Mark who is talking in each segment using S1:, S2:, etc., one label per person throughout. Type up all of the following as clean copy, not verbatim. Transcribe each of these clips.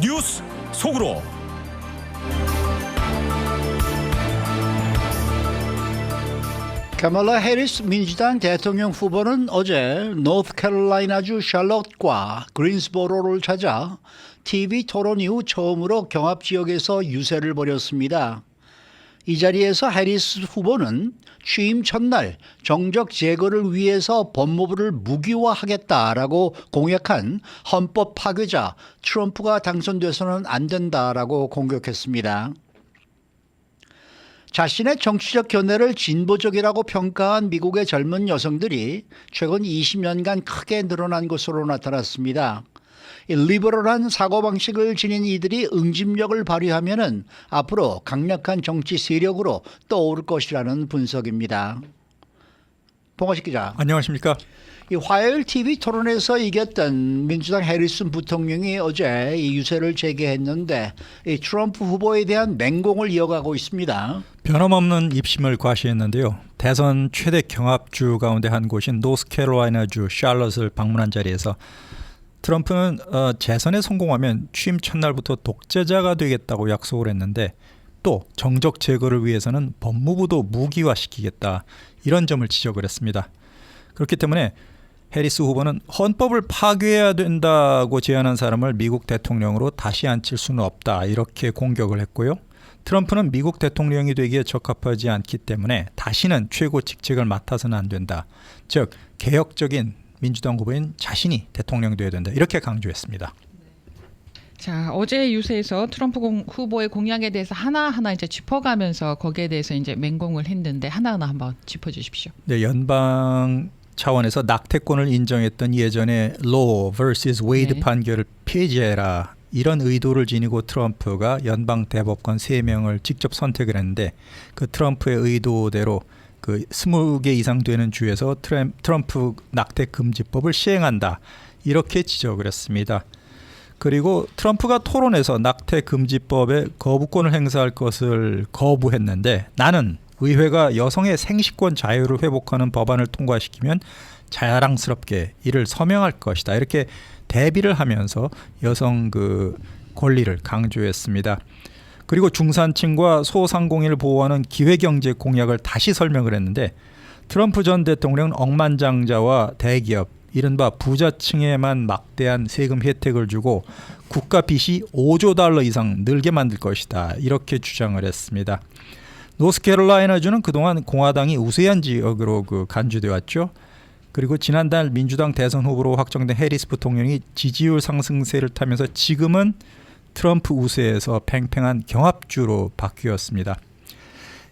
S1: 뉴스 속으로.
S2: 카멀라 해리스 민주당 대통령 후보는 어제 노스캐롤라이나주 샬럿과 그린스보로를 찾아 TV 토론 이후 처음으로 경합 지역에서 유세를 벌였습니다. 이 자리에서 해리스 후보는 취임 첫날 정적 제거를 위해서 법무부를 무기화하겠다라고 공약한 헌법 파괴자 트럼프가 당선돼서는 안 된다라고 공격했습니다. 자신의 정치적 견해를 진보적이라고 평가한 미국의 젊은 여성들이 최근 20년간 크게 늘어난 것으로 나타났습니다. 이 리버럴한 사고방식을 지닌 이들이 응집력을 발휘하면은 앞으로 강력한 정치 세력으로 떠오를 것이라는 분석입니다. 봉화식 기자.
S3: 안녕하십니까?
S2: 이 화요일 TV 토론에서 이겼던 민주당 해리슨 부통령이 어제 이 유세를 재개했는데 이 트럼프 후보에 대한 맹공을 이어가고 있습니다.
S3: 변함없는 입심을 과시했는데요. 대선 최대 경합주 가운데 한 곳인 노스캐롤라이나주 샬럿을 방문한 자리에서 트럼프는 재선에 성공하면 취임 첫날부터 독재자가 되겠다고 약속을 했는데 또 정적 제거를 위해서는 법무부도 무기화시키겠다, 이런 점을 지적을 했습니다. 그렇기 때문에 해리스 후보는 헌법을 파괴해야 된다고 제안한 사람을 미국 대통령으로 다시 앉힐 수는 없다, 이렇게 공격을 했고요. 트럼프는 미국 대통령이 되기에 적합하지 않기 때문에 다시는 최고 직책을 맡아서는 안 된다. 즉 개혁적인 민주당 후보인 자신이 대통령이 되어야 된다, 이렇게 강조했습니다.
S4: 자, 어제 유세에서 트럼프 후보의 공약에 대해서 하나하나 이제 짚어가면서 거기에 대해서 이제 맹공을 했는데 하나하나 한번 짚어주십시오.
S3: 네, 연방 차원에서 낙태권을 인정했던 예전의 Roe vs. Wade
S4: 네.
S3: 판결을 폐지해라, 이런 의도를 지니고 트럼프가 연방 대법관 3명을 직접 선택을 했는데 그 트럼프의 의도대로 그 20개 이상 되는 주에서 트럼프 낙태 금지법을 시행한다, 이렇게 지적을 했습니다. 그리고 트럼프가 토론에서 낙태 금지법에 거부권을 행사할 것을 거부했는데 나는 의회가 여성의 생식권 자유를 회복하는 법안을 통과시키면 자랑스럽게 이를 서명할 것이다, 이렇게 대비를 하면서 여성 그 권리를 강조했습니다. 그리고 중산층과 소상공인을 보호하는 기회경제 공약을 다시 설명을 했는데 트럼프 전 대통령은 억만장자와 대기업, 이른바 부자층에만 막대한 세금 혜택을 주고 국가 빚이 5조 달러 이상 늘게 만들 것이다, 이렇게 주장을 했습니다. 노스캐롤라이나주는 그동안 공화당이 우세한 지역으로 간주되어 왔죠. 그리고 지난달 민주당 대선 후보로 확정된 해리스 부통령이 지지율 상승세를 타면서 지금은 트럼프 우세에서 팽팽한 경합주로 바뀌었습니다.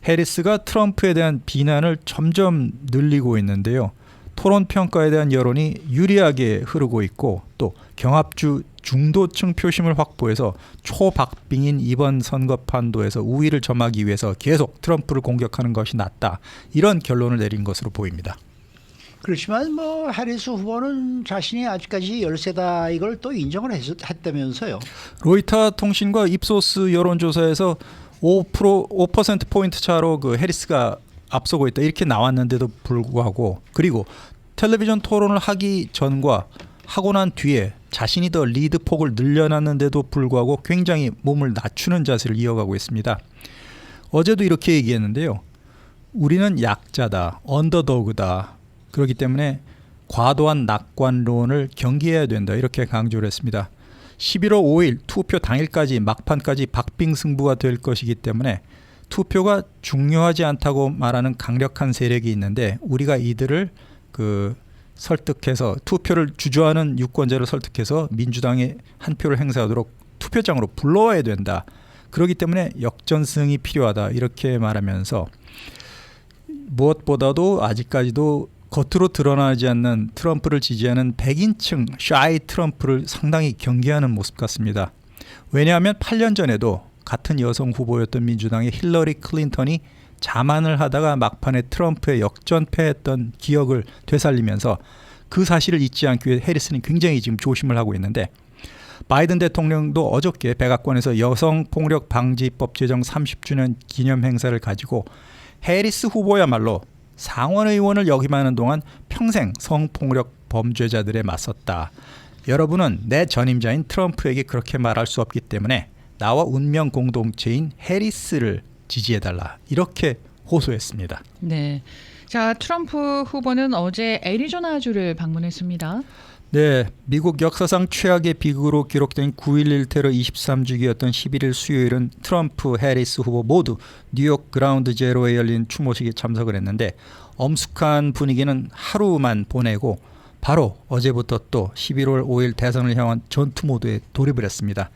S3: 해리스가 트럼프에 대한 비난을 점점 늘리고 있는데요. 토론 평가에 대한 여론이 유리하게 흐르고 있고 또 경합주 중도층 표심을 확보해서 초박빙인 이번 선거 판도에서 우위를 점하기 위해서 계속 트럼프를 공격하는 것이 낫다, 이런 결론을 내린 것으로 보입니다.
S2: 그렇지만 뭐 해리스 후보는 자신이 아직까지 열세다, 이걸 또 인정을 했다면서요.
S3: 로이터 통신과 입소스 여론조사에서 5% 포인트 차로 그 해리스가 앞서고 있다, 이렇게 나왔는데도 불구하고, 그리고 텔레비전 토론을 하기 전과 하고 난 뒤에 자신이 더 리드 폭을 늘려놨는데도 불구하고 굉장히 몸을 낮추는 자세를 이어가고 있습니다. 어제도 이렇게 얘기했는데요. 우리는 약자다, 언더도그다. 그렇기 때문에 과도한 낙관론을 경계해야 된다, 이렇게 강조를 했습니다. 11월 5일 투표 당일까지 막판까지 박빙승부가 될 것이기 때문에 투표가 중요하지 않다고 말하는 강력한 세력이 있는데 우리가 이들을 설득해서 투표를 주저하는 유권자를 설득해서 민주당에 한 표를 행사하도록 투표장으로 불러와야 된다. 그렇기 때문에 역전승이 필요하다, 이렇게 말하면서 무엇보다도 아직까지도 겉으로 드러나지 않는 트럼프를 지지하는 백인층 샤이 트럼프를 상당히 경계하는 모습 같습니다. 왜냐하면 8년 전에도 같은 여성 후보였던 민주당의 힐러리 클린턴이 자만을 하다가 막판에 트럼프의 역전패했던 기억을 되살리면서 그 사실을 잊지 않기 위해 해리스는 굉장히 지금 조심을 하고 있는데, 바이든 대통령도 어저께 백악관에서 여성폭력 방지법 제정 30주년 기념 행사를 가지고 해리스 후보야말로 상원 의원을 역임하는 동안 평생 성폭력 범죄자들에 맞섰다, 여러분은 내 전임자인 트럼프에게 그렇게 말할 수 없기 때문에 나와 운명 공동체인 해리스를 지지해달라 이렇게 호소했습니다.
S4: 네. 자, 트럼프 후보는 어제 애리조나주를 방문했습니다.
S3: 네, 미국 역사상 최악의 비극으로 기록된 9.11 테러 23주기였던 11일 수요일은 트럼프, 해리스 후보 모두 뉴욕 그라운드 제로에 열린 추모식에 참석을 했는데 엄숙한 분위기는 하루만 보내고 바로 어제부터 또 11월 5일 대선을 향한 전투 모드에 돌입을 했습니다.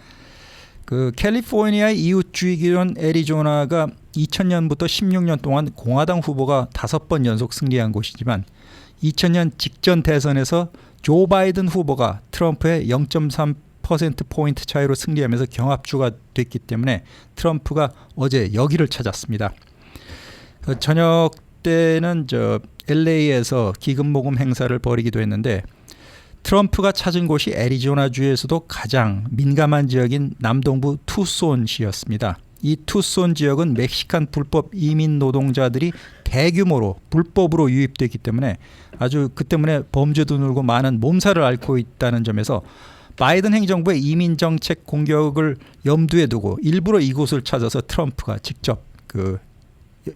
S3: 그 캘리포니아의 이웃주이기던 애리조나가 2000년부터 16년 동안 공화당 후보가 5번 연속 승리한 곳이지만 2000년 직전 대선에서 조 바이든 후보가 트럼프의 0.3%포인트 차이로 승리하면서 경합주가 됐기 때문에 트럼프가 어제 여기를 찾았습니다. 저녁 때는 LA에서 기금모금 행사를 벌이기도 했는데 트럼프가 찾은 곳이 애리조나주에서도 가장 민감한 지역인 남동부 투손시였습니다. 이 투손 지역은 멕시칸 불법 이민 노동자들이 대규모로 불법으로 유입되기 때문에 아주 그 때문에 범죄도 늘고 많은 몸살을 앓고 있다는 점에서 바이든 행정부의 이민 정책 공격을 염두에 두고 일부러 이곳을 찾아서 트럼프가 직접 그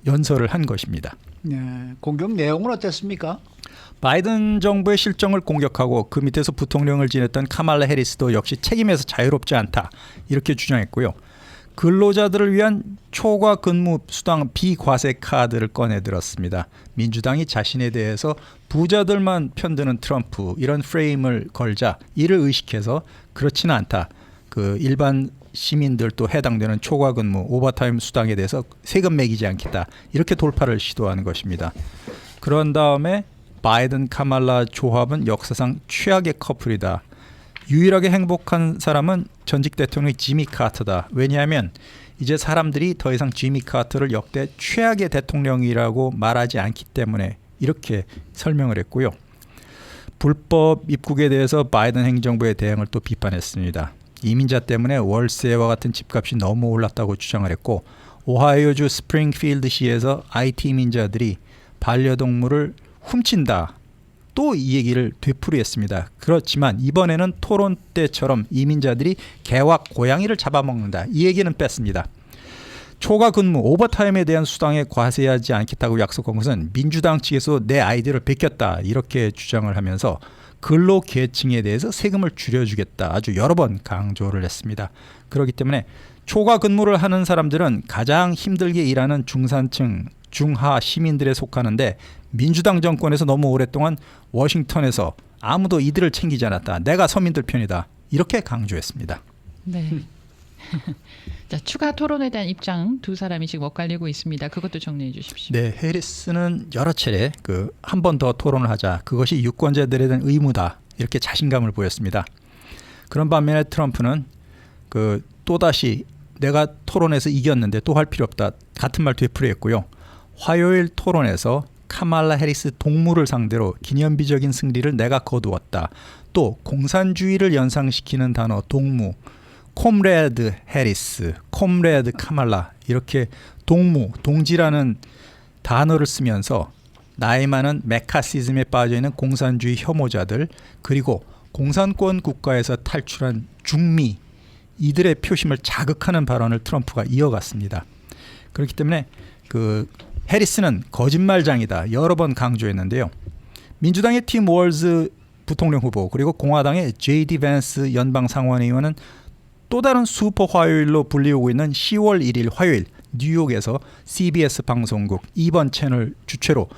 S3: 연설을 한 것입니다.
S2: 네, 공격 내용은 어땠습니까?
S3: 바이든 정부의 실정을 공격하고 그 밑에서 부통령을 지냈던 카말라 해리스도 역시 책임에서 자유롭지 않다 이렇게 주장했고요. 근로자들을 위한 초과 근무 수당 비과세 카드를 꺼내들었습니다. 민주당이 자신에 대해서 부자들만 편드는 트럼프 이런 프레임을 걸자 이를 의식해서 그렇지는 않다. 그 일반 시민들도 해당되는 초과 근무 오버타임 수당에 대해서 세금 매기지 않겠다. 이렇게 돌파를 시도하는 것입니다. 그런 다음에 바이든 카말라 조합은 역사상 최악의 커플이다. 유일하게 행복한 사람은 전직 대통령 지미 카터다. 왜냐하면 이제 사람들이 더 이상 지미 카터를 역대 최악의 대통령이라고 말하지 않기 때문에 이렇게 설명을 했고요. 불법 입국에 대해서 바이든 행정부의 대응을 또 비판했습니다. 이민자 때문에 월세와 같은 집값이 너무 올랐다고 주장을 했고 오하이오주 스프링필드시에서 IT 이민자들이 반려동물을 훔친다. 또 이 얘기를 되풀이했습니다. 그렇지만 이번에는 토론 때처럼 이민자들이 개와 고양이를 잡아먹는다. 이 얘기는 뺐습니다. 초과 근무, 오버타임에 대한 수당에 과세하지 않겠다고 약속한 것은 민주당 측에서 내 아이디어를 베꼈다. 이렇게 주장을 하면서 근로계층에 대해서 세금을 줄여주겠다. 아주 여러 번 강조를 했습니다. 그렇기 때문에 초과 근무를 하는 사람들은 가장 힘들게 일하는 중산층, 중하 시민들에 속하는데 민주당 정권에서 너무 오랫동안 워싱턴에서 아무도 이들을 챙기지 않았다. 내가 서민들 편이다. 이렇게 강조했습니다.
S4: 네. 자, 추가 토론에 대한 입장 두 사람이 지금 엇갈리고 있습니다. 그것도 정리해 주십시오.
S3: 네, 해리스는 여러 차례 한 번 더 토론을 하자. 그것이 유권자들에 대한 의무다. 이렇게 자신감을 보였습니다. 그런 반면에 트럼프는 또다시 내가 토론에서 이겼는데 또 할 필요 없다. 같은 말 되풀이했고요. 화요일 토론에서 카말라 해리스 동무를 상대로 기념비적인 승리를 내가 거두었다. 또 공산주의를 연상시키는 단어 동무, 콤레드 해리스, 콤레드 카말라 이렇게 동무, 동지라는 단어를 쓰면서 나이 많은 메카시즘에 빠져있는 공산주의 혐오자들 그리고 공산권 국가에서 탈출한 중미 이들의 표심을 자극하는 발언을 트럼프가 이어갔습니다. 그렇기 때문에 해리스는 거짓말장이다 여러 번 강조했는데요. 민주당의 팀 월즈 부통령 후보 그리고 공화당의 J.D. 밴스 연방 상원의원은 또 다른 슈퍼 화요일로 불리우고 있는 10월 1일 화요일 뉴욕에서 CBS 방송국 2번 채널 주최로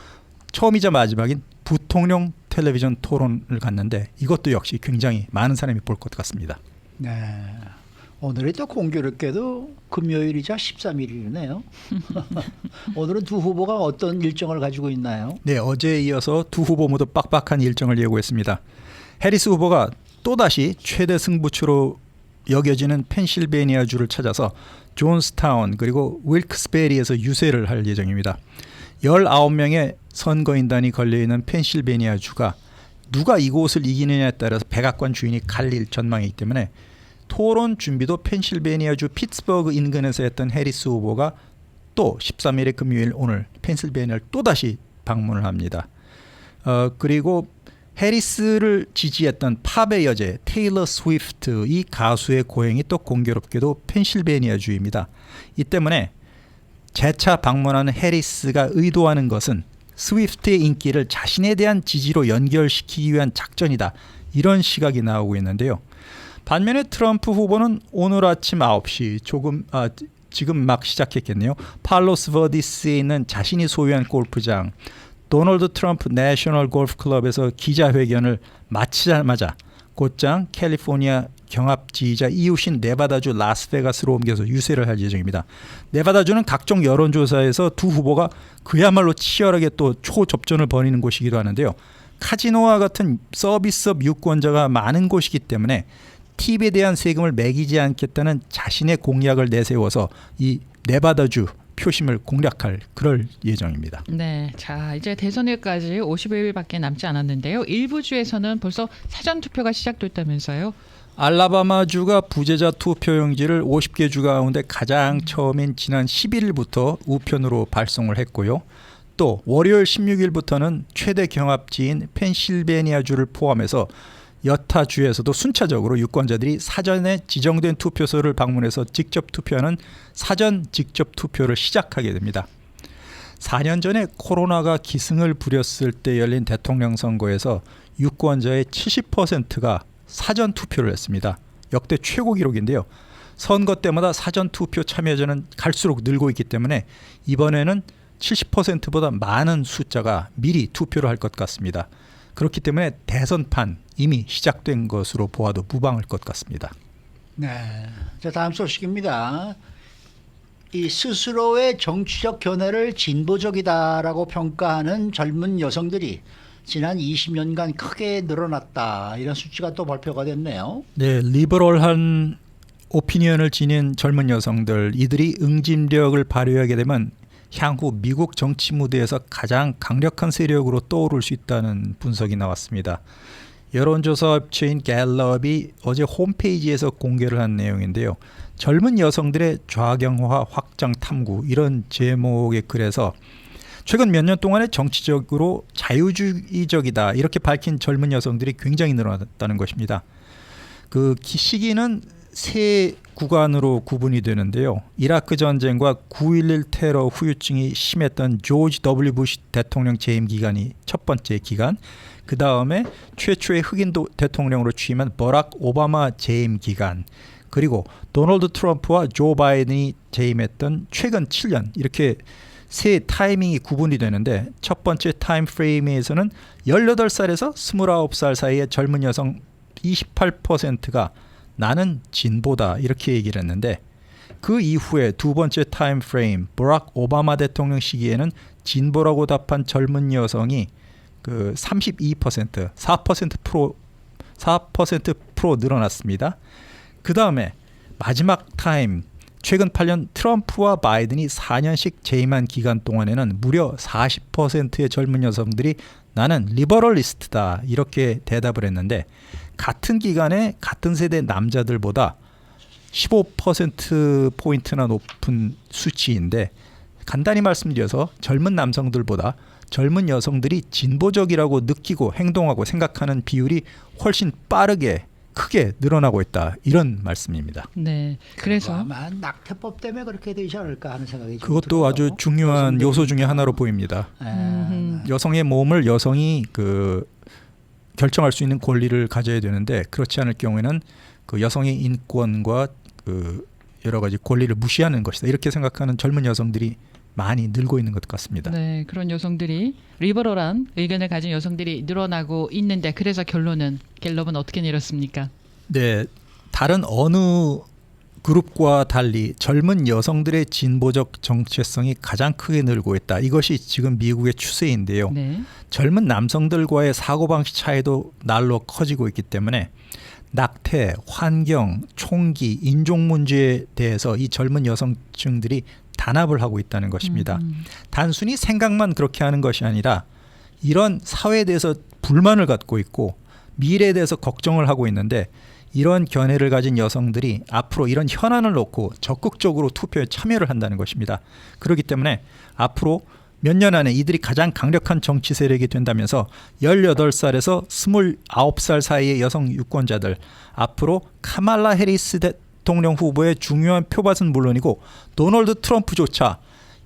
S3: 처음이자 마지막인 부통령 텔레비전 토론을 갔는데 이것도 역시 굉장히 많은 사람이 볼 것 같습니다.
S2: 네. 오늘이 또 공교롭게도 금요일이자 13일이네요. 오늘은 두 후보가 어떤 일정을 가지고 있나요?
S3: 네, 어제에 이어서 두 후보 모두 빡빡한 일정을 예고했습니다. 해리스 후보가 또다시 최대 승부처로 여겨지는 펜실베니아주를 찾아서 존스타운 그리고 윌크스베리에서 유세를 할 예정입니다. 19명의 선거인단이 걸려있는 펜실베니아주가 누가 이곳을 이기느냐에 따라서 백악관 주인이 갈릴 전망이기 때문에 토론 준비도 펜실베니아주 피츠버그 인근에서 했던 해리스 후보가 또 13일의 금요일 오늘 펜실베니아를 또다시 방문을 합니다. 그리고 해리스를 지지했던 팝의 여제 테일러 스위프트 이 가수의 고향이 또 공교롭게도 펜실베니아주입니다. 이 때문에 재차 방문하는 해리스가 의도하는 것은 스위프트의 인기를 자신에 대한 지지로 연결시키기 위한 작전이다. 이런 시각이 나오고 있는데요. 반면에 트럼프 후보는 오늘 아침 9시 지금 막 시작했겠네요. 팔로스 버디스에 있는 자신이 소유한 골프장 도널드 트럼프 내셔널 골프 클럽에서 기자회견을 마치자마자 곧장 캘리포니아 경합 지휘자 이웃인 네바다주 라스베가스로 옮겨서 유세를 할 예정입니다. 네바다주는 각종 여론조사에서 두 후보가 그야말로 치열하게 또 초접전을 벌이는 곳이기도 하는데요. 카지노와 같은 서비스업 유권자가 많은 곳이기 때문에 팁에 대한 세금을 매기지 않겠다는 자신의 공약을 내세워서 이 네바다주 표심을 공략할 그럴 예정입니다.
S4: 네, 자 이제 대선일까지 50일밖에 남지 않았는데요. 일부 주에서는 벌써 사전 투표가 시작됐다면서요.
S3: 알라바마주가 부재자 투표용지를 50개 주 가운데 가장 처음인 지난 11일부터 우편으로 발송을 했고요. 또 월요일 16일부터는 최대 경합지인 펜실베니아주를 포함해서 여타 주에서도 순차적으로 유권자들이 사전에 지정된 투표소를 방문해서 직접 투표하는 사전 직접 투표를 시작하게 됩니다. 4년 전에 코로나가 기승을 부렸을 때 열린 대통령 선거에서 유권자의 70%가 사전 투표를 했습니다. 역대 최고 기록인데요. 선거 때마다 사전 투표 참여자는 갈수록 늘고 있기 때문에 이번에는 70%보다 많은 숫자가 미리 투표를 할 것 같습니다. 그렇기 때문에 대선판 이미 시작된 것으로 보아도 무방할 것 같습니다.
S2: 네. 자, 다음 소식입니다. 이 스스로의 정치적 견해를 진보적이다라고 평가하는 젊은 여성들이 지난 20년간 크게 늘어났다. 이런 수치가 또 발표가 됐네요.
S3: 네, 리버럴한 오피니언을 지닌 젊은 여성들 이들이 응집력을 발휘하게 되면 향후 미국 정치 무대에서 가장 강력한 세력으로 떠오를 수 있다는 분석이 나왔습니다. 여론조사 업체인 갤럽이 어제 홈페이지에서 공개를 한 내용인데요. 젊은 여성들의 좌경화 확장 탐구 이런 제목의 글에서 최근 몇 년 동안에 정치적으로 자유주의적이다 이렇게 밝힌 젊은 여성들이 굉장히 늘어났다는 것입니다. 그 시기는 세 구간으로 구분이 되는데요. 이라크 전쟁과 9.11 테러 후유증이 심했던 조지 W 부시 대통령 재임 기간이 첫 번째 기간, 그 다음에 최초의 흑인 대통령으로 취임한 버락 오바마 재임 기간, 그리고 도널드 트럼프와 조 바이든이 재임했던 최근 7년 이렇게 세 타이밍이 구분이 되는데 첫 번째 타임 프레임에서는 18살에서 29살 사이의 젊은 여성 28%가 나는 진보다 이렇게 얘기를 했는데 그 이후에 두 번째 타임 프레임 버락 오바마 대통령 시기에는 진보라고 답한 젊은 여성이 그 32% 4% 늘어났습니다. 그 다음에 마지막 타임 최근 8년 트럼프와 바이든이 4년씩 재임한 기간 동안에는 무려 40%의 젊은 여성들이 나는 리버럴리스트다 이렇게 대답을 했는데 같은 기간에 같은 세대 남자들보다 15%포인트나 높은 수치인데 간단히 말씀드려서 젊은 남성들보다 젊은 여성들이 진보적이라고 느끼고 행동하고 생각하는 비율이 훨씬 빠르게 크게 늘어나고 있다 이런 말씀입니다.
S4: 네, 그래서
S2: 아마 낙태법 때문에 그렇게 되지 않을까 하는 생각이 좀
S3: 그것도
S2: 들어요.
S3: 아주 중요한 요소 중에 하나로 보입니다. 여성의 몸을 여성이 결정할 수 있는 권리를 가져야 되는데 그렇지 않을 경우에는 그 여성의 인권과 그 여러 가지 권리를 무시하는 것이다 이렇게 생각하는 젊은 여성들이 많이 늘고 있는 것 같습니다.
S4: 네, 그런 여성들이 리버럴한 의견을 가진 여성들이 늘어나고 있는데 그래서 갤럽은 어떻게 내렸습니까?
S3: 네, 다른 어느 그룹과 달리 젊은 여성들의 진보적 정체성이 가장 크게 늘고 있다. 이것이 지금 미국의 추세인데요.
S4: 네.
S3: 젊은 남성들과의 사고방식 차이도 날로 커지고 있기 때문에 낙태, 환경, 총기, 인종 문제에 대해서 이 젊은 여성층들이 단합을 하고 있다는 것입니다. 단순히 생각만 그렇게 하는 것이 아니라 이런 사회에 대해서 불만을 갖고 있고 미래에 대해서 걱정을 하고 있는데 이런 견해를 가진 여성들이 앞으로 이런 현안을 놓고 적극적으로 투표에 참여를 한다는 것입니다. 그렇기 때문에 앞으로 몇 년 안에 이들이 가장 강력한 정치 세력이 된다면서 18살에서 29살 사이의 여성 유권자들, 앞으로 카말라 해리스 대통령 후보의 중요한 표밭은 물론이고 도널드 트럼프조차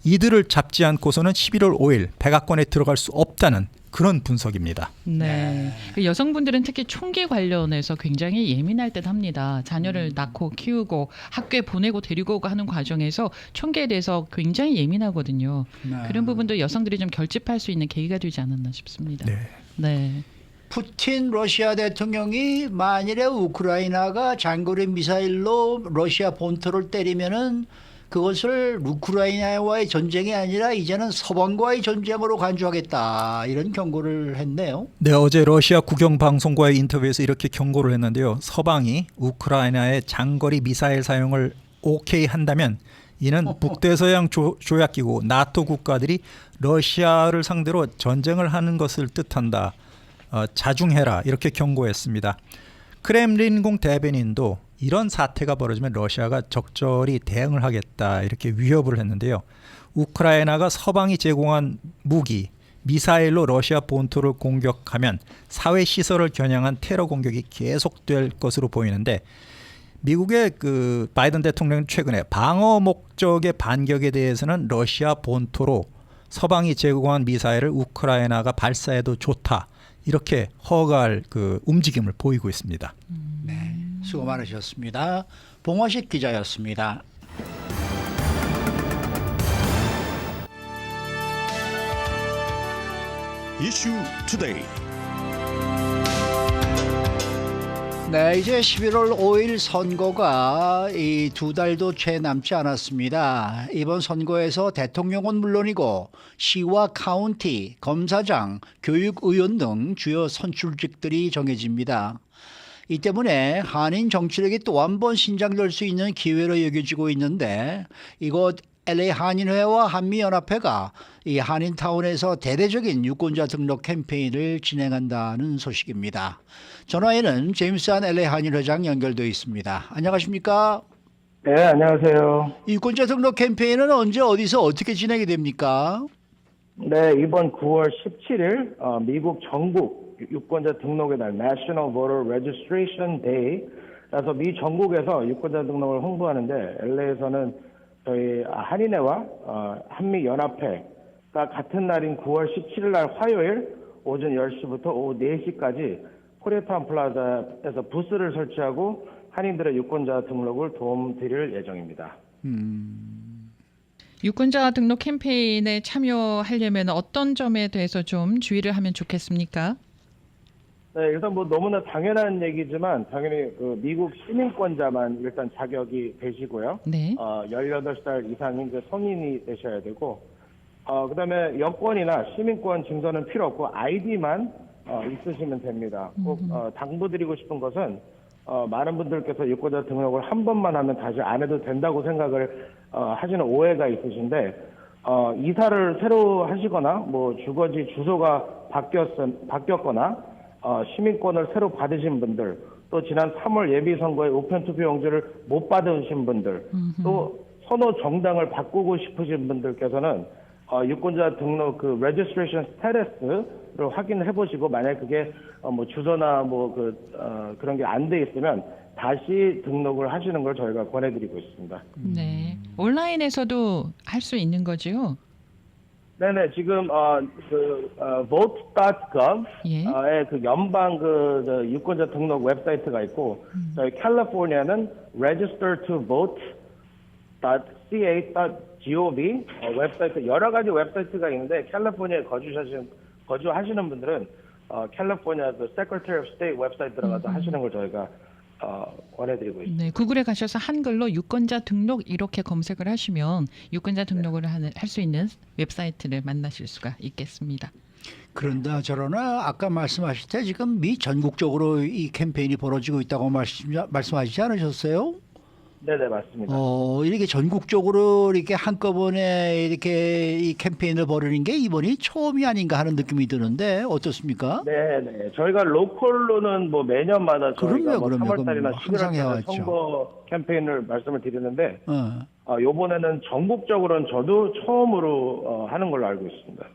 S3: 이들을 잡지 않고서는 11월 5일 백악관에 들어갈 수 없다는 그런 분석입니다.
S4: 네. 그 여성분들은 특히 총기 관련해서 굉장히 예민할 듯 합니다. 자녀를 낳고 키우고 학교에 보내고 데리고 오고 하는 과정에서 총기에 대해서 굉장히 예민하거든요.
S2: 네.
S4: 그런 부분도 여성들이 좀 결집할 수 있는 계기가 되지 않았나 싶습니다.
S3: 네.
S4: 네.
S2: 푸틴 러시아 대통령이 만일에 우크라이나가 장거리 미사일로 러시아 본토를 때리면은 그것을 우크라이나와의 전쟁이 아니라 이제는 서방과의 전쟁으로 간주하겠다, 이런 경고를 했네요.
S3: 네, 어제 러시아 국영방송과의 인터뷰에서 이렇게 경고를 했는데요. 서방이 우크라이나의 장거리 미사일 사용을 오케이 한다면 이는 북대서양 조약기구 나토 국가들이 러시아를 상대로 전쟁을 하는 것을 뜻한다. 자중해라, 이렇게 경고했습니다. 크렘린궁 대변인도 이런 사태가 벌어지면 러시아가 적절히 대응을 하겠다, 이렇게 위협을 했는데요. 우크라이나가 서방이 제공한 무기, 미사일로 러시아 본토를 공격하면 사회 시설을 겨냥한 테러 공격이 계속될 것으로 보이는데, 미국의 그 바이든 대통령은 최근에 방어 목적의 반격에 대해서는 러시아 본토로 서방이 제공한 미사일을 우크라이나가 발사해도 좋다, 이렇게 허가할 그 움직임을 보이고 있습니다.
S2: 네, 수고 많으셨습니다. 봉화식 기자였습니다.
S1: 이슈 투데이.
S2: 네, 이제 11월 5일 선거가 이 2달도 채 남지 않았습니다. 이번 선거에서 대통령은 물론이고 시와 카운티, 검사장, 교육의원 등 주요 선출직들이 정해집니다. 이 때문에 한인 정치력이 또 한 번 신장될 수 있는 기회로 여겨지고 있는데, 이곳 LA 한인회와 한미연합회가 이 한인타운에서 대대적인 유권자 등록 캠페인을 진행한다는 소식입니다. 전화에는 제임스 한 LA 한인회장 연결되어 있습니다. 안녕하십니까?
S5: 네, 안녕하세요.
S2: 유권자 등록 캠페인은 언제 어디서 어떻게 진행이 됩니까?
S5: 네, 이번 9월 17일 미국 전국 유권자 등록의 날 National Voter Registration Day라서 미 전국에서 유권자 등록을 홍보하는데, LA에서는 저희 한인회와 한미연합회가 같은 날인 9월 17일 날 화요일 오전 10시부터 오후 4시까지 코리아타운 플라자에서 부스를 설치하고 한인들의 유권자 등록을 도움드릴 예정입니다.
S4: 유권자 등록 캠페인에 참여하려면 어떤 점에 대해서 좀 주의를 하면 좋겠습니까?
S5: 네, 일단 뭐 너무나 당연한 얘기지만 당연히 그 미국 시민권자만 일단 자격이 되시고요.
S4: 네.
S5: 18살 이상인 그 성인이 되셔야 되고, 그다음에 여권이나 시민권 증서는 필요 없고 아이디만 있으시면 됩니다. 꼭 당부드리고 싶은 것은 많은 분들께서 유권자 등록을 한 번만 하면 다시 안 해도 된다고 생각을 하시는 오해가 있으신데, 이사를 새로 하시거나 뭐 주거지 주소가 바뀌었거나 시민권을 새로 받으신 분들, 또 지난 3월 예비선거에 우편투표 용지를 못 받으신 분들, 또 선호 정당을 바꾸고 싶으신 분들께서는 유권자 등록 그 registration status를 확인을 해보시고, 만약 그게 뭐 주소나 뭐 그런 게 안 돼 있으면 다시 등록을 하시는 걸 저희가 권해드리고 있습니다.
S4: 네. 온라인에서도 할 수 있는 거죠?
S5: 네네, 지금 vote.gov의
S4: 예.
S5: 그 연방 저 유권자 등록 웹사이트가 있고, 저희 캘리포니아는 register2vote.ca.gov 웹사이트, 여러 가지 웹사이트가 있는데, 캘리포니아에 거주하시는 분들은 캘리포니아 그 Secretary of State 웹사이트 들어가서 하시는 걸 저희가 권해드리고 있습니다.
S4: 네, 구글에 가셔서 한글로 유권자 등록 이렇게 검색을 하시면 유권자 등록을 할 수 있는 웹사이트를 만나실 수가 있겠습니다.
S2: 그런다 저러나 아까 말씀하실 때 지금 미 전국적으로 이 캠페인이 벌어지고 있다고 말씀하시지 않으셨어요?
S5: 네네, 맞습니다.
S2: 이렇게 전국적으로 이렇게 한꺼번에 이렇게 이 캠페인을 벌이는 게 이번이 처음이 아닌가 하는 느낌이 드는데 어떻습니까?
S5: 네네. 저희가 로컬로는 뭐 매년마다 저희가
S2: 그럼요.
S5: 3월달이나
S2: 항상
S5: 11월달에
S2: 해왔죠.
S5: 선거 캠페인을 말씀을 드리는데, 요번에는 전국적으로는 저도 처음으로 하는 걸로 알고 있습니다.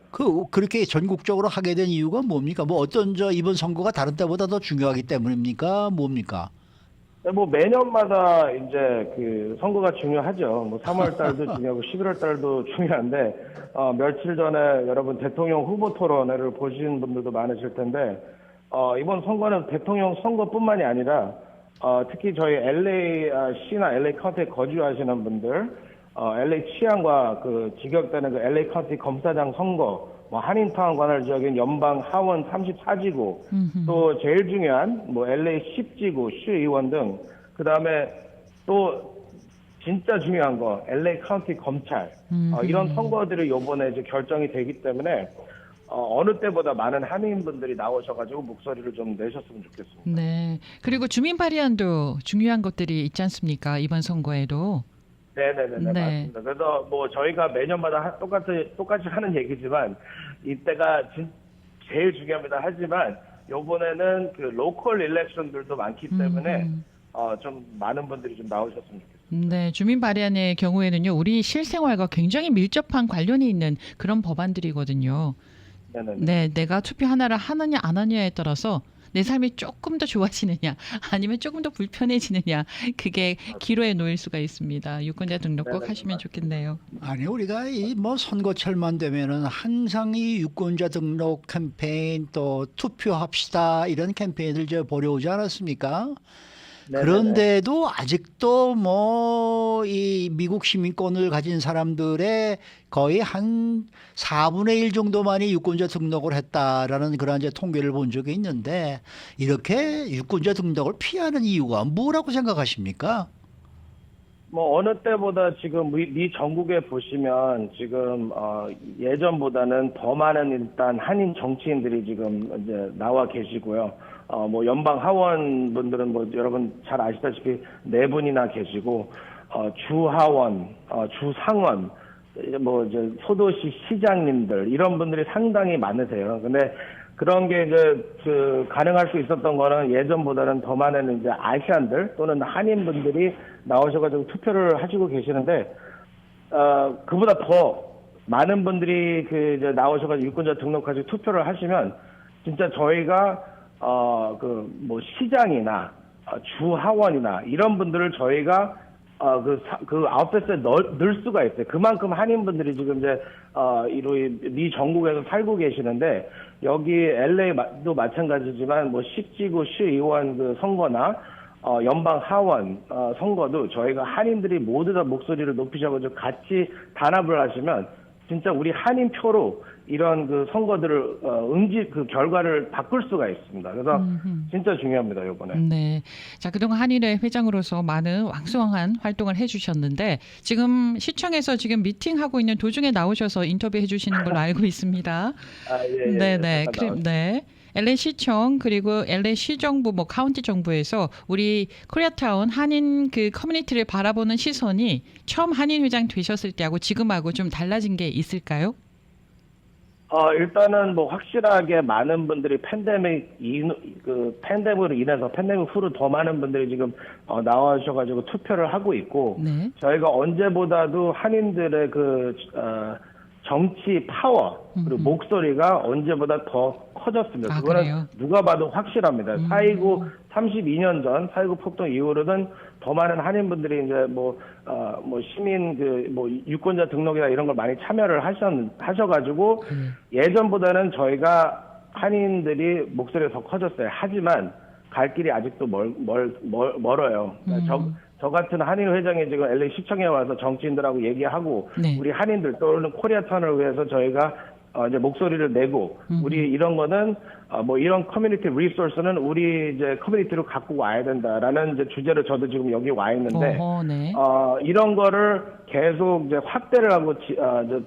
S2: 그렇게 전국적으로 하게 된 이유가 뭡니까? 뭐 어떤 이번 선거가 다른 때보다 더 중요하기 때문입니까? 뭡니까?
S5: 뭐 매년마다 이제 그 선거가 중요하죠. 뭐 3월 달도 중요하고 11월 달도 중요한데 며칠 전에 여러분 대통령 후보 토론회를 보신 분들도 많으실 텐데 이번 선거는 대통령 선거뿐만이 아니라 특히 저희 LA 시나 LA 카운티에 거주하시는 분들, LA 치안과 그 직역되는 그 LA 카운티 검사장 선거, 뭐 한인타운 관할 지역인 연방 하원 34지구, 또 제일 중요한 뭐 LA 10지구 시의원 등, 그 다음에 또 진짜 중요한 거 LA 카운티 검찰, 이런 선거들이 이번에 이제 결정이 되기 때문에 어느 때보다 많은 한인분들이 나오셔가지고 목소리를 좀 내셨으면 좋겠습니다.
S4: 네. 그리고 주민 발의안도 중요한 것들이 있지 않습니까? 이번 선거에도.
S5: 네네네,
S4: 네.
S5: 맞습니다. 그래서 뭐 저희가 매년마다 똑같이 하는 얘기지만 이때가 제일 중요합니다. 하지만 요번에는 그 로컬 일렉션들도 많기 때문에 좀 많은 분들이 좀 나오셨으면 좋겠습니다.
S4: 네, 주민 발의안의 경우에는요, 우리 실생활과 굉장히 밀접한 관련이 있는 그런 법안들이거든요.
S5: 네네네.
S4: 네, 내가 투표 하나를 하느냐 안 하느냐에 따라서 내 삶이 조금 더 좋아지느냐 아니면 조금 더 불편해지느냐, 그게 기로에 놓일 수가 있습니다. 유권자 등록 꼭 하시면 좋겠네요.
S2: 아니 우리가 이 뭐 선거철만 되면은 항상 이 유권자 등록 캠페인 또 투표합시다 이런 캠페인을 이제 벌여오지 않았습니까?
S5: 네네네.
S2: 그런데도 아직도 뭐 이 미국 시민권을 가진 사람들의 거의 한 4분의 1 정도만이 유권자 등록을 했다라는 그런 이제 통계를 본 적이 있는데, 이렇게 유권자 등록을 피하는 이유가 뭐라고 생각하십니까?
S5: 뭐 어느 때보다 지금 미 전국에 보시면 지금 예전보다는 더 많은 일단 한인 정치인들이 지금 이제 나와 계시고요. 뭐 연방 하원 분들은 뭐 여러분 잘 아시다시피 4분이나 계시고, 주 하원, 주 상원, 뭐 이제 소도시 시장님들 이런 분들이 상당히 많으세요. 근데 그런 게 이제 가능할 수 있었던 거는 예전보다는 더 많은 이제 아시안들 또는 한인분들이 나오셔가지고 투표를 하시고 계시는데, 그보다 더 많은 분들이 이제 나오셔가지고 유권자 등록하시고 투표를 하시면 진짜 저희가 뭐 시장이나 주 하원이나 이런 분들을 저희가 그 아웃패스에 넣을 수가 있어요. 그만큼 한인분들이 지금 이제 미 전국에서 살고 계시는데, 여기 LA도 마찬가지지만 뭐 10지구 시의원 그 선거나 연방 하원 선거도 저희가 한인들이 모두 다 목소리를 높이셔가지고 같이 단합을 하시면 진짜 우리 한인 표로 이런 그 선거들을 그 결과를 바꿀 수가 있습니다. 그래서 진짜 중요합니다, 이번에.
S4: 네. 자, 그동안 한일회 회장으로서 많은 왕성한 활동을 해주셨는데, 지금 시청에서 지금 미팅하고 있는 도중에 나오셔서 인터뷰해 주시는 걸로 알고 있습니다.
S5: 예.
S4: 네네. 네. LA 시청 그리고 LA 시정부 뭐 카운티 정부에서 우리 코리아타운 한인 그 커뮤니티를 바라보는 시선이 처음 한인 회장 되셨을 때하고 지금하고 좀 달라진 게 있을까요?
S5: 일단은 뭐 확실하게 많은 분들이 팬데믹으로 인해서 팬데믹 후로 더 많은 분들이 지금 나와주셔가지고 투표를 하고 있고,
S4: 네.
S5: 저희가 언제보다도 한인들의 정치 파워 그리고 목소리가 언제보다 더 커졌습니다. 그거는
S4: 그래요?
S5: 누가 봐도 확실합니다. 4.29 32년 전 4.29 폭동 이후로는 더 많은 한인분들이 이제 뭐 시민 뭐 유권자 등록이나 이런 걸 많이 참여를 하셔가지고 예전보다는 저희가 한인들이 목소리가 더 커졌어요. 하지만 갈 길이 아직도 멀어요. 저 같은 한인 회장이 지금 LA 시청에 와서 정치인들하고 얘기하고,
S4: 네.
S5: 우리 한인들 또는 코리아타운을 위해서 저희가 이제 목소리를 내고, 우리 이런 거는 뭐 이런 커뮤니티 리소스는 우리 이제 커뮤니티로 갖고 와야 된다라는 이제 주제로 저도 지금 여기 와 있는데,
S4: 네.
S5: 이런 거를 계속 이제 확대를 하고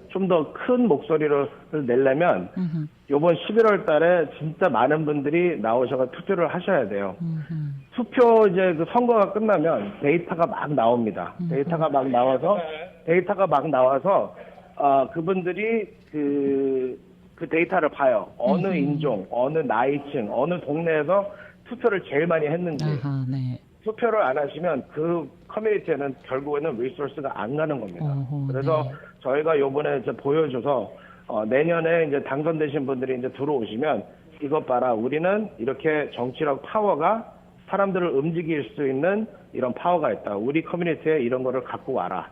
S5: 좀 더 큰 목소리를 내려면 이번 11월 달에 진짜 많은 분들이 나오셔서 투표를 하셔야 돼요. 투표 이제 그 선거가 끝나면 데이터가 막 나옵니다. 데이터가 막 나와서 그분들이 그 데이터를 봐요. 어느 인종, 어느 나이층, 어느 동네에서 투표를 제일 많이 했는지.
S4: 아하, 네.
S5: 투표를 안 하시면 그 커뮤니티에는 결국에는 리소스가 안 가는 겁니다. 그래서
S4: 네.
S5: 저희가 요번에 이제 보여줘서 내년에 이제 당선되신 분들이 이제 들어오시면 이것 봐라, 우리는 이렇게 정치력 파워가 사람들을 움직일 수 있는 이런 파워가 있다. 우리 커뮤니티에 이런 거를 갖고 와라.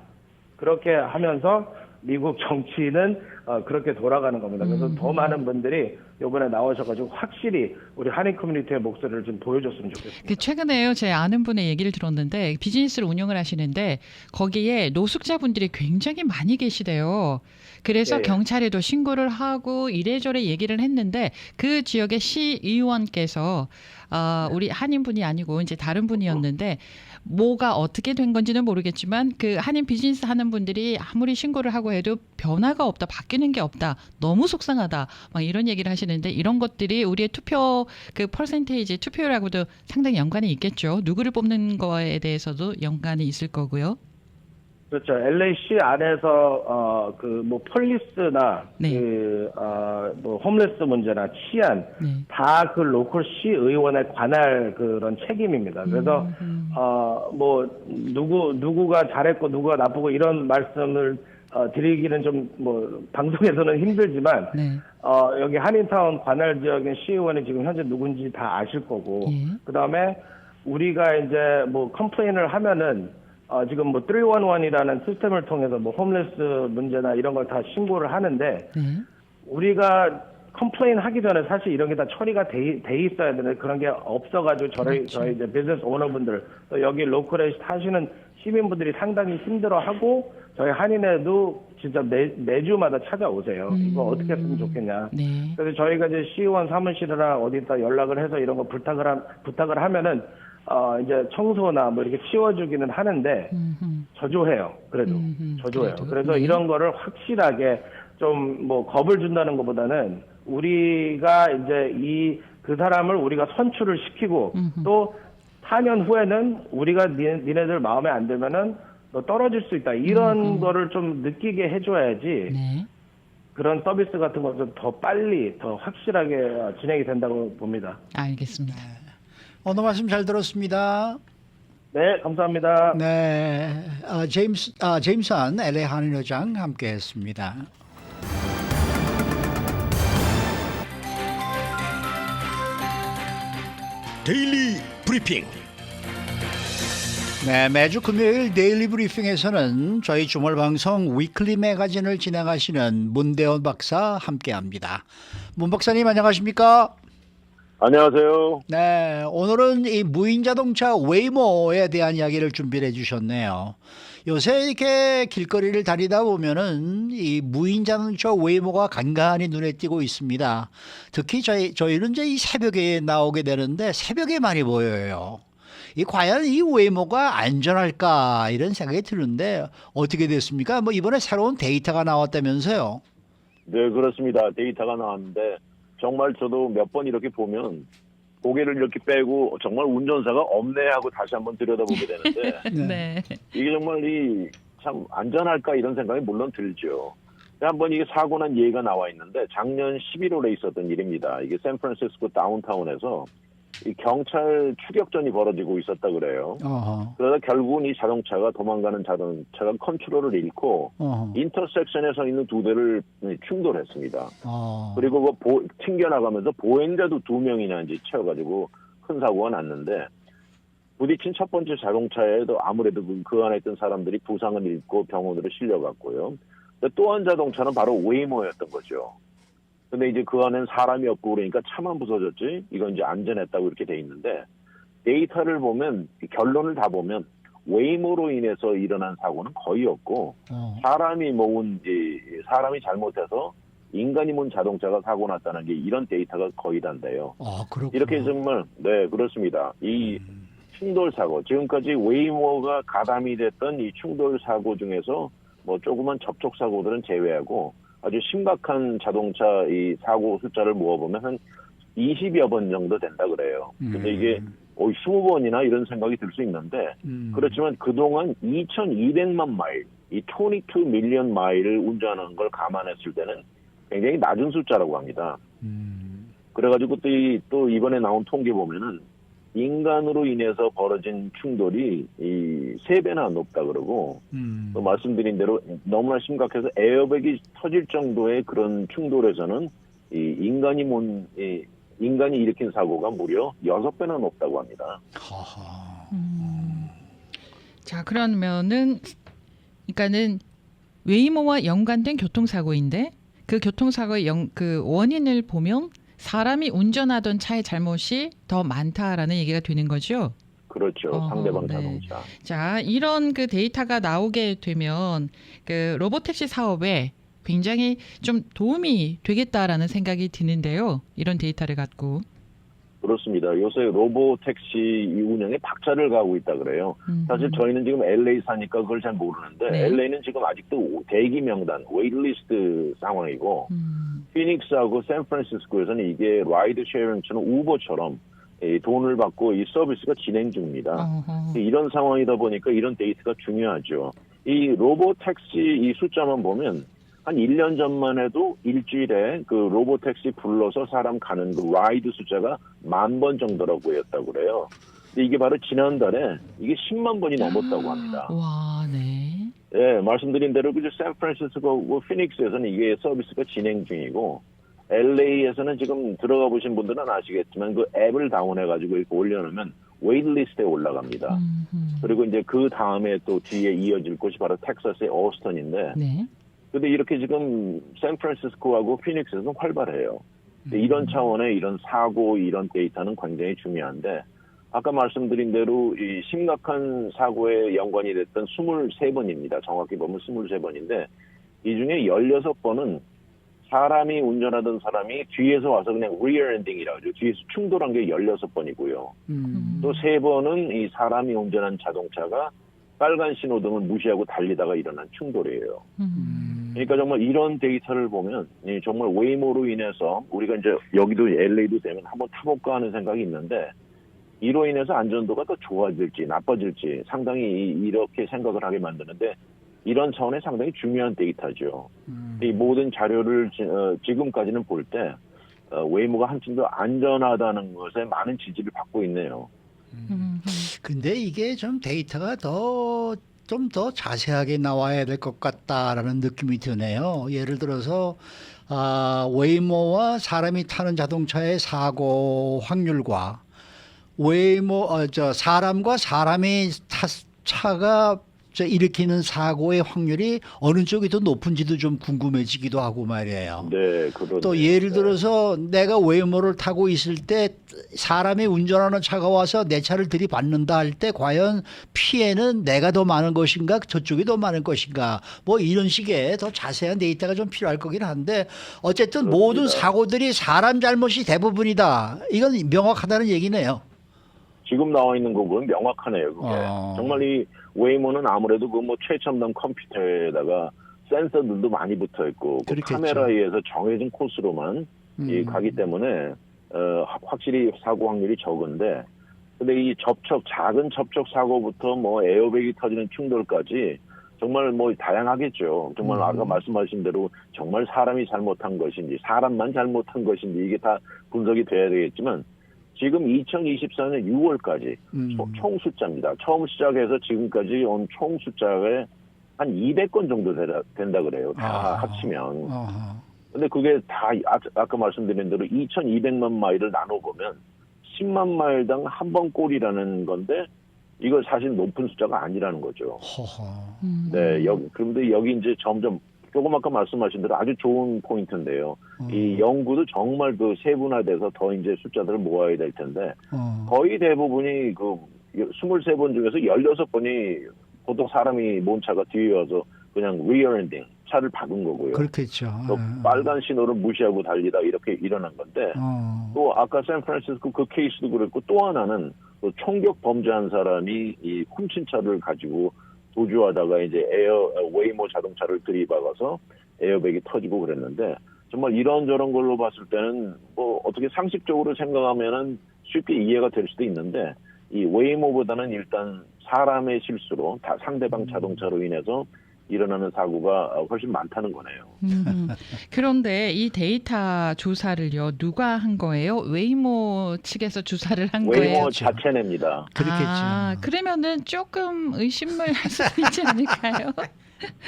S5: 그렇게 하면서 미국 정치는 그렇게 돌아가는 겁니다. 그래서 더 많은 분들이 이번에 나오셔가지고 확실히 우리 한인 커뮤니티의 목소리를 좀 보여줬으면 좋겠습니다.
S4: 최근에요, 제 아는 분의 얘기를 들었는데 비즈니스를 운영을 하시는데 거기에 노숙자분들이 굉장히 많이 계시대요. 그래서
S5: 예.
S4: 경찰에도 신고를 하고 이래저래 얘기를 했는데 그 지역의 시의원께서 우리 한인분이 아니고 이제 다른 분이었는데 뭐가 어떻게 된 건지는 모르겠지만 그 한인 비즈니스 하는 분들이 아무리 신고를 하고 해도 변화가 없다, 바뀌는 게 없다, 너무 속상하다, 막 이런 얘기를 하시는데 이런 것들이 우리의 투표 그 퍼센테이지 투표율하고도 상당히 연관이 있겠죠. 누구를 뽑는 거에 대해서도 연관이 있을 거고요.
S5: 그렇죠. LA시 안에서 그 뭐 폴리스나
S4: 네.
S5: 뭐 홈레스 문제나 치안
S4: 네.
S5: 다 그 로컬 시 의원에 관할 그런 책임입니다. 그래서 뭐 누구가 잘했고 누구가 나쁘고 이런 말씀을 드리기는 좀 뭐 방송에서는 힘들지만
S4: 네.
S5: 여기 한인타운 관할 지역의 시의원이 지금 현재 누군지 다 아실 거고
S4: 예.
S5: 그다음에 우리가 이제 뭐 컴플레인을 하면은 지금 뭐 311이라는 시스템을 통해서 뭐 홈레스 문제나 이런 걸 다 신고를 하는데
S4: 네.
S5: 우리가 컴플레인 하기 전에 사실 이런 게 다 처리가 돼 있어야 되는데 그런 게 없어가지고 저희 이제 비즈니스 오너분들 또 여기 로컬에 사시는 시민분들이 상당히 힘들어하고 저희 한인회도 진짜 매주마다 찾아오세요. 이거 어떻게 했으면 좋겠냐.
S4: 네.
S5: 그래서 저희가 이제 시의원 사무실이나 어디다 연락을 해서 이런 거 부탁을 하면은 이제 청소나 뭐 이렇게 치워주기는 하는데 저조해요. 그래도 저조해요.
S4: 그래도,
S5: 그래서
S4: 네.
S5: 이런 거를 확실하게 좀 뭐 겁을 준다는 것보다는 우리가 이제 그 사람을 우리가 선출을 시키고 또 4년 후에는 우리가 니네들 마음에 안 들면은 너 떨어질 수 있다. 이런 거를 좀 느끼게 해줘야지.
S4: 네.
S5: 그런 서비스 같은 것도 더 빨리, 더 확실하게 진행이 된다고 봅니다.
S4: 알겠습니다.
S2: 오늘 말씀 잘 들었습니다.
S5: 네, 감사합니다.
S2: 네, 제임슨 LA 한인회장 함께했습니다.
S1: 데일리 브리핑.
S2: 네, 매주 금요일 데일리 브리핑에서는 저희 주말 방송 위클리 매거진을 진행하시는 문대원 박사 함께합니다. 문 박사님 안녕하십니까?
S6: 안녕하세요.
S2: 네, 오늘은 이 무인 자동차 웨이모에 대한 이야기를 준비해 주셨네요. 요새 이렇게 길거리를 다니다 보면은 이 무인 자동차 웨이모가 간간히 눈에 띄고 있습니다. 특히 저희는 이제 이 새벽에 나오게 되는데 새벽에 많이 보여요. 과연 이 웨이모가 안전할까 이런 생각이 드는데 어떻게 됐습니까? 뭐 이번에 새로운 데이터가 나왔다면서요?
S6: 네, 그렇습니다. 데이터가 나왔는데 정말 저도 몇 번 이렇게 보면 고개를 이렇게 빼고 정말 운전사가 없네 하고 다시 한번 들여다보게 되는데
S4: 네.
S6: 이게 정말 참 안전할까 이런 생각이 물론 들죠. 한번 이게 사고 난 예가 나와 있는데 작년 11월에 있었던 일입니다. 이게 샌프란시스코 다운타운에서 이 경찰 추격전이 벌어지고 있었다 그래요. 그러다 결국은 이 자동차가 도망가는 자동차가 컨트롤을 잃고 인터섹션에 서 있는 두 대를 충돌했습니다. 그리고 튕겨나가면서 보행자도 2명이나 이제 채워가지고 큰 사고가 났는데 부딪힌 첫 번째 자동차에도 아무래도 그 안에 있던 사람들이 부상을 입고 병원으로 실려갔고요. 또 한 자동차는 바로 웨이모였던 거죠. 근데 이제 그 안에는 사람이 없고 그러니까 차만 부서졌지 이건 이제 안전했다고 이렇게 돼 있는데 데이터를 보면 결론을 다 보면 웨이모로 인해서 일어난 사고는 거의 없고 사람이 사람이 잘못해서 인간이 몬 자동차가 사고 났다는 게 이런 데이터가 거의 단데요.
S2: 그렇구나.
S6: 이렇게 정말 네 그렇습니다. 이 충돌 사고 지금까지 웨이모가 가담이 됐던 이 충돌 사고 중에서 뭐 조그만 접촉 사고들은 제외하고 아주 심각한 자동차 이 사고 숫자를 모아보면 한 20여 번 정도 된다 그래요. 근데 이게 20번이나 이런 생각이 들 수 있는데 그렇지만 그동안 2,200만 마일, 이 22 밀리언 마일을 운전하는 걸 감안했을 때는 굉장히 낮은 숫자라고 합니다. 그래가지고 또 이번에 나온 통계 보면은 인간으로 인해서 벌어진 충돌이 이 3배나 높다 그러고 또 말씀드린 대로 너무나 심각해서 에어백이 터질 정도의 그런 충돌에서는 이 인간이 일으킨 사고가 무려 6배나 높다고 합니다.
S2: 허허.
S4: 자, 그러면은 그러니까는 웨이모와 연관된 교통사고인데 그 교통사고의 그 원인을 보면 사람이 운전하던 차의 잘못이 더 많다라는 얘기가 되는 거죠.
S6: 그렇죠. 상대방 자동차.
S4: 자, 이런 그 데이터가 나오게 되면 그 로보택시 사업에 굉장히 좀 도움이 되겠다라는 생각이 드는데요. 이런 데이터를 갖고.
S6: 그렇습니다. 요새 로보택시 운영에 박차를 가하고 있다 그래요. 사실 저희는 지금 LA 사니까 그걸 잘 모르는데
S4: 네.
S6: LA는 지금 아직도 대기 명단, 웨이트리스트 상황이고 피닉스하고 샌프란시스코에서는 이게 라이드 쉐어링처럼 우버처럼 이 돈을 받고 이 서비스가 진행 중입니다.
S4: 어허.
S6: 이런 상황이다 보니까 이런 데이터가 중요하죠. 이 로보택시 이 숫자만 보면 한 1년 전만 해도 일주일에 그 로보택시 불러서 사람 가는 그 라이드 숫자가 10,000번 정도라고 보였다고 그래요. 근데 이게 바로 지난달에 이게 10만 번이 넘었다고 합니다.
S4: 와, 네.
S6: 예, 말씀드린 대로 그 샌프란시스코, 피닉스에서는 이게 서비스가 진행 중이고 LA에서는 지금 들어가 보신 분들은 아시겠지만 그 앱을 다운해가지고 이렇게 올려놓으면 웨이트리스트에 올라갑니다. 그리고 이제 그 다음에 또 뒤에 이어질 곳이 바로 텍사스의 오스턴인데
S4: 네.
S6: 근데 이렇게 지금 샌프란시스코하고 피닉스에서는 활발해요. 이런 차원의 이런 사고, 이런 데이터는 굉장히 중요한데 아까 말씀드린 대로 이 심각한 사고에 연관이 됐던 23번입니다. 정확히 보면 23번인데 이 중에 16번은 사람이 운전하던 사람이 뒤에서 와서 그냥 rear ending이라고 하죠. 뒤에서 충돌한 게 16번이고요. 또 3번은 이 사람이 운전한 자동차가 빨간 신호등을 무시하고 달리다가 일어난 충돌이에요. 그러니까 정말 이런 데이터를 보면 정말 웨이모로 인해서 우리가 이제 여기도 LA도 되면 한번 타볼까 하는 생각이 있는데 이로 인해서 안전도가 더 좋아질지 나빠질지 상당히 이렇게 생각을 하게 만드는데 이런 차원의 상당히 중요한 데이터죠. 이 모든 자료를 지금까지는 볼 때 웨이모가 한층 더 안전하다는 것에 많은 지지를 받고 있네요.
S2: 근데 이게 좀 데이터가 좀 더 자세하게 나와야 될 것 같다라는 느낌이 드네요. 예를 들어서 웨이모와 사람이 타는 자동차의 사고 확률과 사람과 사람이 차가 일으키는 사고의 확률이 어느 쪽이 더 높은지도 좀 궁금해지기도 하고 말이에요.
S6: 네, 그러네요.
S2: 또 예를 들어서 내가 웨이모를 타고 있을 때 사람이 운전하는 차가 와서 내 차를 들이받는다 할 때 과연 피해는 내가 더 많은 것인가 저쪽이 더 많은 것인가 뭐 이런 식의 더 자세한 데이터가 좀 필요할 거긴 한데 어쨌든
S6: 그렇습니다.
S2: 모든 사고들이 사람 잘못이 대부분이다. 이건 명확하다는 얘기네요.
S6: 지금 나와 있는 거 보면 명확하네요. 그게 정말 이 웨이모는 아무래도 그 뭐 최첨단 컴퓨터에다가 센서들도 많이 붙어 있고 그 카메라에 의해서 정해진 코스로만 가기 때문에 확실히 사고 확률이 적은데 근데 이 작은 접촉 사고부터 뭐 에어백이 터지는 충돌까지 정말 뭐 다양하겠죠. 정말 아까 말씀하신 대로 정말 사람이 잘못한 것인지 사람만 잘못한 것인지 이게 다 분석이 돼야 되겠지만 지금 2024년 6월까지 총 숫자입니다. 처음 시작해서 지금까지 온 총 숫자에 한 200건 정도 된다 그래요. 다 합치면. 근데 그게 다 아까 말씀드린 대로 2,200만 마일을 나눠보면 10만 마일당 한 번 꼴이라는 건데 이거 사실 높은 숫자가 아니라는 거죠. 네, 그런데 여기 이제 점점 조금 아까 말씀하신 대로 아주 좋은 포인트인데요. 이 연구도 정말 그 세분화돼서 더 이제 숫자들을 모아야 될 텐데 거의 대부분이 그 23번 중에서 16번이 보통 사람이 몬 차가 뒤에 와서 그냥 rear ending 차를 박은 거고요.
S2: 그렇겠죠.
S6: 또 빨간 신호를 무시하고 달리다 이렇게 일어난 건데 또 아까 샌프란시스코 그 케이스도 그랬고 또 하나는 또 총격 범죄한 사람이 이 훔친 차를 가지고 도주하다가 이제 웨이모 자동차를 들이박아서 에어백이 터지고 그랬는데 정말 이런저런 걸로 봤을 때는 뭐 어떻게 상식적으로 생각하면은 쉽게 이해가 될 수도 있는데 이 웨이모보다는 일단 사람의 실수로 상대방 자동차로 인해서 일어나는 사고가 훨씬 많다는 거네요.
S4: 그런데 이 데이터 조사를요 누가 한 거예요? 웨이모 측에서 조사를 한 거예요?
S6: 웨이모 자체 냅니다.
S2: 그렇겠죠.
S4: 그러면은 조금 의심을 할 수도 있지 않을까요?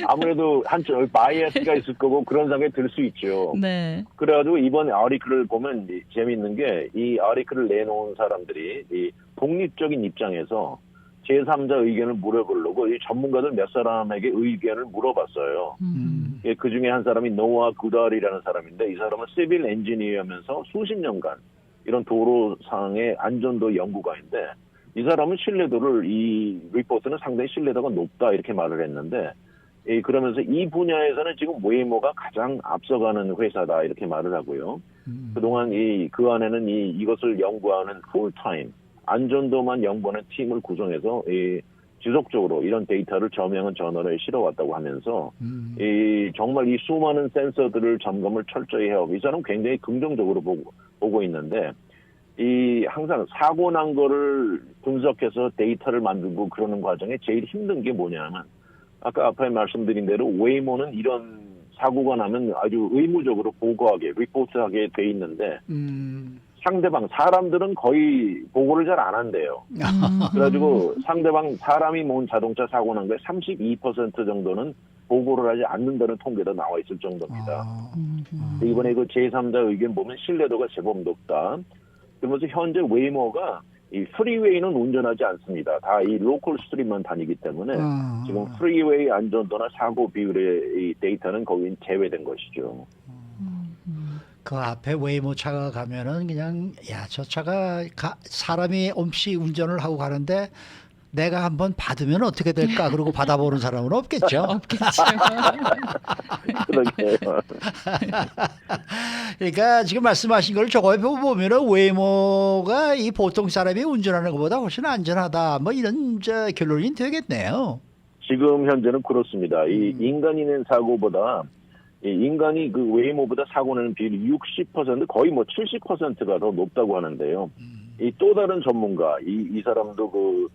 S6: 아무래도 한쪽 바이어스가 있을 거고 그런 생각이 들 수 있죠.
S4: 네.
S6: 그래가지고 이번 아티클을 보면 재미있는 게 이 아티클을 내놓은 사람들이 이 독립적인 입장에서 제3자 의견을 물어보려고 이 전문가들 몇 사람에게 의견을 물어봤어요. 예, 그 중에 한 사람이 노아 구달이라는 사람인데 이 사람은 시빌 엔지니어면서 수십 년간 이런 도로상의 안전도 연구가인데 이 사람은 신뢰도를 이 리포트는 상당히 신뢰도가 높다 이렇게 말을 했는데 그러면서 이 분야에서는 지금 웨이모가 가장 앞서가는 회사다 이렇게 말을 하고요. 그동안 그 안에는 이것을 연구하는 풀타임 안전도만 연구하는 팀을 구성해서 지속적으로 이런 데이터를 저명한 저널에 실어왔다고 하면서 정말 이 수많은 센서들을 점검을 철저히 해오고 이 사람은 굉장히 긍정적으로 보고 있는데 항상 사고 난 거를 분석해서 데이터를 만들고 그러는 과정에 제일 힘든 게 뭐냐면 아까 앞에 말씀드린 대로 웨이모는 이런 사고가 나면 아주 의무적으로 보고하게 리포트하게 돼 있는데 상대방 사람들은 거의 보고를 잘 안 한대요. 그래가지고 상대방 사람이 모은 자동차 사고 난 거에 32% 정도는 보고를 하지 않는다는 통계도 나와 있을 정도입니다. 이번에 그 제3자 의견 보면 신뢰도가 제법 높다. 그러면서 현재 웨이모가 이 프리웨이는 운전하지 않습니다. 다 이 로컬 스트리트만 다니기 때문에 지금 프리웨이 안전도나 사고 비율의 이 데이터는 거의 제외된 것이죠.
S2: 그 앞에 웨이모 차가 가면은 그냥 저 차가 사람이 없이 운전을 하고 가는데 내가 한번 받으면 어떻게 될까? 그러고 받아보는 사람은 없겠죠.
S4: 없겠죠.
S6: 그러게요.
S2: 그러니까 지금 말씀하신 걸 저거에 보면은 웨이모가 이 보통 사람이 운전하는 것보다 훨씬 안전하다. 뭐 이런 결론이 되겠네요.
S6: 지금 현재는 그렇습니다. 이 인간이 낸 사고보다 인간이 그 웨이모보다 사고 내는 비율이 60% 거의 뭐 70%가 더 높다고 하는데요. 이 또 다른 전문가 이 사람도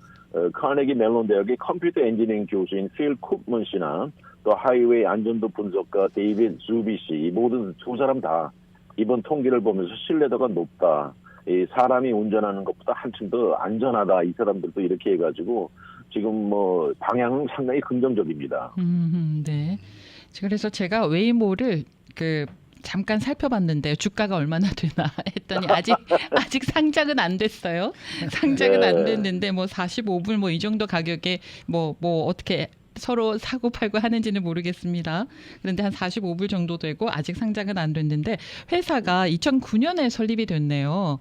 S6: 카네기 멜론 대학의 컴퓨터 엔지니어링 교수인 필 쿱먼 씨나 또 하이웨이 안전도 분석가 데이빗 zubi 씨 이 모든 두 사람 다 이번 통계를 보면서 신뢰도가 높다. 이 사람이 운전하는 것보다 한층 더 안전하다. 이 사람들도 이렇게 해가지고 지금 뭐 방향은 상당히 긍정적입니다.
S4: 네. 그래서 제가 웨이모를 잠깐 살펴봤는데 주가가 얼마나 되나 했더니 아직 상장은 안 됐어요. 상장은
S6: 네.
S4: 안 됐는데 뭐 45불 뭐 이 정도 가격에 뭐 어떻게 서로 사고 팔고 하는지는 모르겠습니다. 그런데 한 45불 정도 되고 아직 상장은 안 됐는데 회사가 2009년에 설립이 됐네요.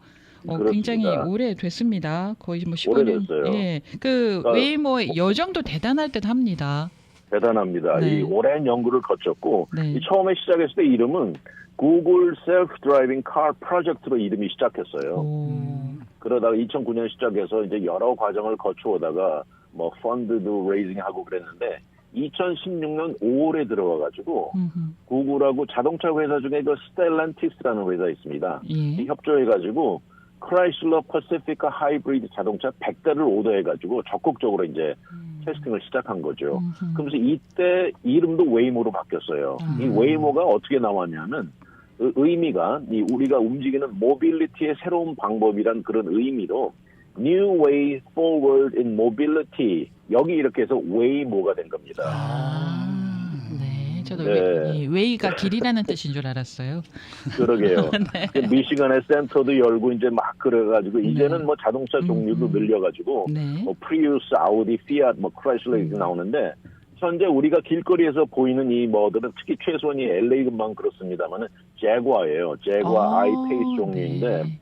S4: 굉장히 오래 됐습니다. 거의 뭐 15년.
S6: 오래됐어요.
S4: 예. 웨이모의 여정도 대단할 듯 합니다.
S6: 대단합니다.
S4: 네.
S6: 이 오랜 연구를 거쳤고
S4: 네.
S6: 이 처음에 시작했을 때 이름은 구글 셀프 드라이빙 카 프로젝트로 이름이 시작했어요. 그러다가 2009년 시작해서 이제 여러 과정을 거쳐오다가 뭐 펀드도 레이징하고 그랬는데 2016년 5월에 들어와가지고 구글하고 자동차 회사 중에 그 스텔란티스라는 회사 있습니다.
S4: 예.
S6: 협조해가지고 크라이슬러 퍼시피카 하이브리드 자동차 100대를 오더해가지고 적극적으로 이제 테스팅을 시작한 거죠. 그러면서 이때 이름도 웨이모로 바뀌었어요. 이 웨이모가 어떻게 나왔냐면 의미가 우리가 움직이는 모빌리티의 새로운 방법이란 그런 의미로 New Way Forward in Mobility 여기 이렇게 해서 웨이모가 된 겁니다.
S4: 네. 저도
S6: 네.
S4: 웨이가 길이라는 뜻인 줄 알았어요.
S6: 그러게요.
S4: 네.
S6: 미시간에 센터도 열고 이제 막 그래가지고 이제는 뭐 자동차 종류도 늘려가지고
S4: 네.
S6: 뭐 프리우스, 아우디, 피아트, 뭐 크라이슬러 이렇게 나오는데 현재 우리가 길거리에서 보이는 이 뭐들은 특히 최소한 이 LA만 그렇습니다만은 제과예요. 제과 아이페이스 종류인데.
S4: 네.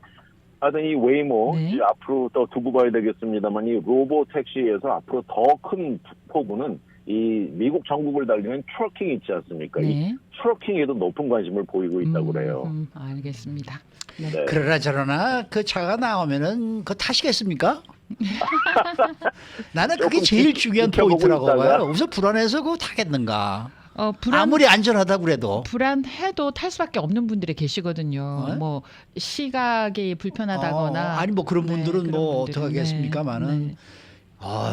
S6: 하여튼 이 웨이모
S4: 네.
S6: 이제 앞으로 또 두고 봐야 되겠습니다만 이 로보 택시에서 앞으로 더 큰 폭우는 이 미국 전국을 달리는 트러킹 있지 않습니까?
S4: 네.
S6: 이 트러킹에도 높은 관심을 보이고 있다고 그래요.
S4: 알겠습니다. 네.
S6: 네.
S2: 그러나 저러나 그 차가 나오면은 그거 타시겠습니까? 나는 그게
S6: 조금
S2: 제일 중요한
S6: 지켜보고
S2: 포인트라고
S6: 있다가.
S2: 봐요. 우선 불안해서 그거 타겠는가?
S4: 불안,
S2: 아무리 안전하다고 그래도.
S4: 불안해도 탈 수밖에 없는 분들이 계시거든요.
S2: 네?
S4: 뭐 시각이 불편하다거나
S2: 아니 뭐 그런 분들은
S4: 그런
S2: 뭐
S4: 분들은.
S2: 어떡하겠습니까마는
S4: 네.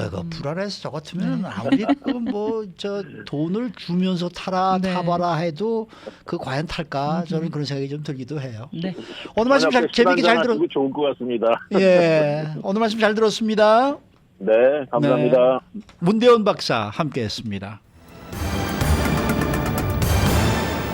S2: 그 불안해서 저 같으면 아무리 뭐 저 돈을 주면서 타라
S4: 네.
S2: 타봐라 해도 그 과연 탈까 저는 그런 생각이 좀 들기도 해요.
S4: 네.
S2: 오늘 말씀 잘 재밌게 잘 들었.
S6: 좋을 것 같습니다.
S2: 예, 오늘 말씀 잘 들었습니다.
S6: 네, 감사합니다.
S2: 네. 문대원 박사 함께했습니다.